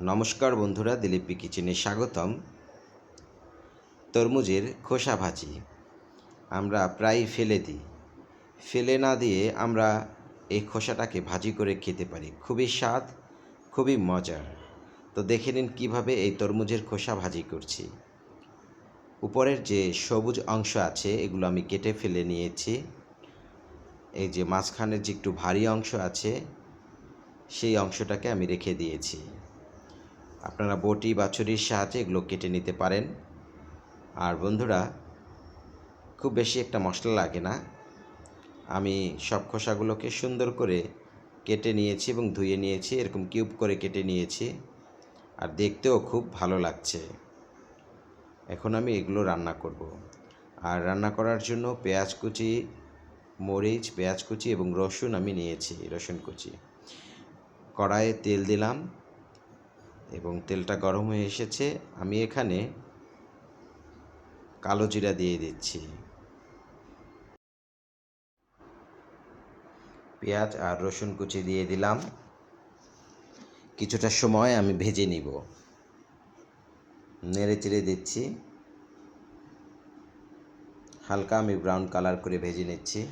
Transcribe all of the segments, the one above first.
নমস্কার বন্ধুরা, দিলীপি কিচেনে স্বাগতম। তরমুজের খোসা ভাজি আমরা প্রায় ফেলে দিই। ফেলে না দিয়ে আমরা এই খোসাটাকে ভাজি করে খেতে পারি। খুবই স্বাদ, খুবই মজার। তো দেখে নিন কীভাবে এই তরমুজের খোসা ভাজি করছি। উপরের যে সবুজ অংশ আছে এগুলো আমি কেটে ফেলে নিয়েছি। এই যে মাঝখানের যে একটু ভারী অংশ আছে সেই অংশটাকে আমি রেখে দিয়েছি। আপনারা বটি বা ছুরির সাহায্যে এগুলো কেটে নিতে পারেন। আর বন্ধুরা, খুব বেশি একটা মশলা লাগে না। আমি সব খোসাগুলোকে সুন্দর করে কেটে নিয়েছি এবং ধুয়ে নিয়েছি, এরকম কিউব করে কেটে নিয়েছি। আর দেখতেও খুব ভালো লাগছে। এখন আমি এগুলো রান্না করব। আর রান্না করার জন্য পেঁয়াজ কুচি, মরিচ, পেঁয়াজ কুচি এবং রসুন আমি নিয়েছি, রসুন কুচি। কড়াইয়ে তেল দিলাম এবং তেলটা গরম হয়ে এসেছে। আমি এখানে কালো জিরা দিয়ে দিচ্ছি। পেঁয়াজ আর রসুন কুচি দিয়ে দিলাম। কিছুটা সময় আমি ভেজে নিব, নেড়ে চেড়ে দিচ্ছি। হালকা আমি ব্রাউন কালার করে ভেজে নিচ্ছি।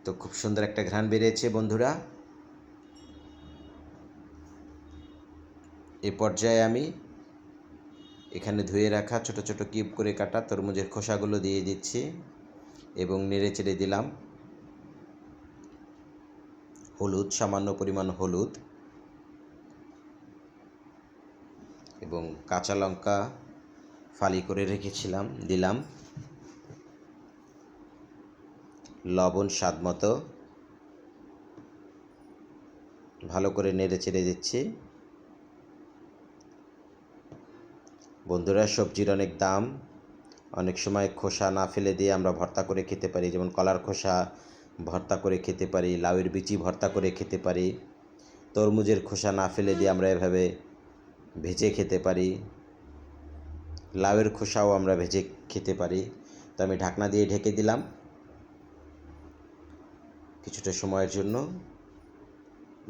তো খুব সুন্দর একটা ঘ্রাণ বেরিয়েছে বন্ধুরা। এই পর্যায়ে আমি এখানে ধুয়ে রাখা ছোট ছোট কিউব করে কাটা তরমুজের খোসাগুলো দিয়ে দিচ্ছি এবং নেড়ে চেড়ে দিলাম। হলুদ, সামান্য পরিমাণ হলুদ এবং কাঁচা লঙ্কা ফালি করে রেখেছিলাম দিলাম। লবণ স্বাদ মতো, ভালো করে নেড়ে চেড়ে দিচ্ছি। বন্ধুরা, সবজির অনেক দাম। অনেক সময় খোসা না ফেলে দিয়ে আমরা ভর্তা করে খেতে পারি, যেমন কলার খোসা ভর্তা করে খেতে পারি, লাউয়ের বিচি ভর্তা করে খেতে পারি। তরমুজের খোসা না ফেলে দিয়ে আমরা এভাবে ভেজে খেতে পারি। লাউয়ের খোসাও আমরা ভেজে খেতে পারি। তো আমি ঢাকনা দিয়ে ঢেকে দিলাম কিছুটা সময়ের জন্য।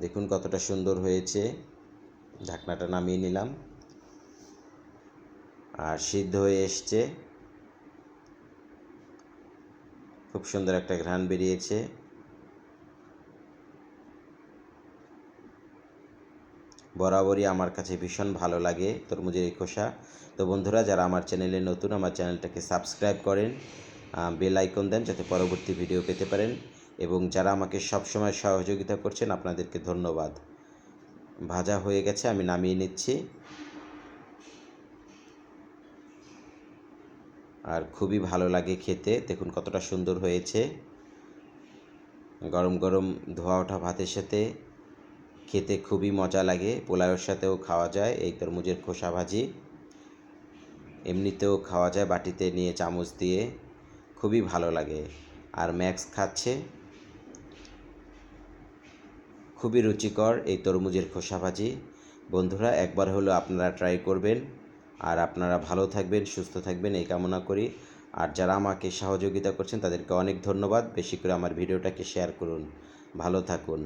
দেখুন কতটা সুন্দর হয়েছে। ঢাকনাটা নামিয়ে নিলাম আর সিদ্ধ হয়ে এসছে। খুব সুন্দর একটা ঘ্রাণ বেরিয়েছে। বরাবরই আমার কাছে ভীষণ ভালো লাগে তরমুজের এই খোসা। তো বন্ধুরা, যারা আমার চ্যানেলে নতুন, আমার চ্যানেলটাকে সাবস্ক্রাইব করেন, বেল আইকন দেন যাতে পরবর্তী ভিডিও পেতে পারেন। এবং যারা আমাকে সবসময় সহযোগিতা করছেন আপনাদেরকে ধন্যবাদ। ভাজা হয়ে গেছে, আমি নামিয়ে নিচ্ছি। আর খুবই ভালো লাগে খেতে। দেখুন কতটা সুন্দর হয়েছে। গরম গরম ধোয়া ওঠা ভাতের সাথে খেতে খুবই মজা লাগে। পোলাওয়ের সাথেও খাওয়া যায় এই তরমুজের খোসা ভাজি। এমনিতেও খাওয়া যায় বাটিতে নিয়ে চামচ দিয়ে, খুবই ভালো লাগে। আর ম্যাক্স খাচ্ছে। খুবই রুচিকর এই তরমুজের খোসা ভাজি। বন্ধুরা, একবার হলেও আপনারা ট্রাই করবেন। আর আপনারা ভালো থাকবেন, সুস্থ থাকবেন এই কামনা করি। আর যারা আমাকে সহযোগিতা করছেন তাদেরকে অনেক ধন্যবাদ। বেশি করে আমার ভিডিওটাকে শেয়ার করুন। ভালো থাকুন।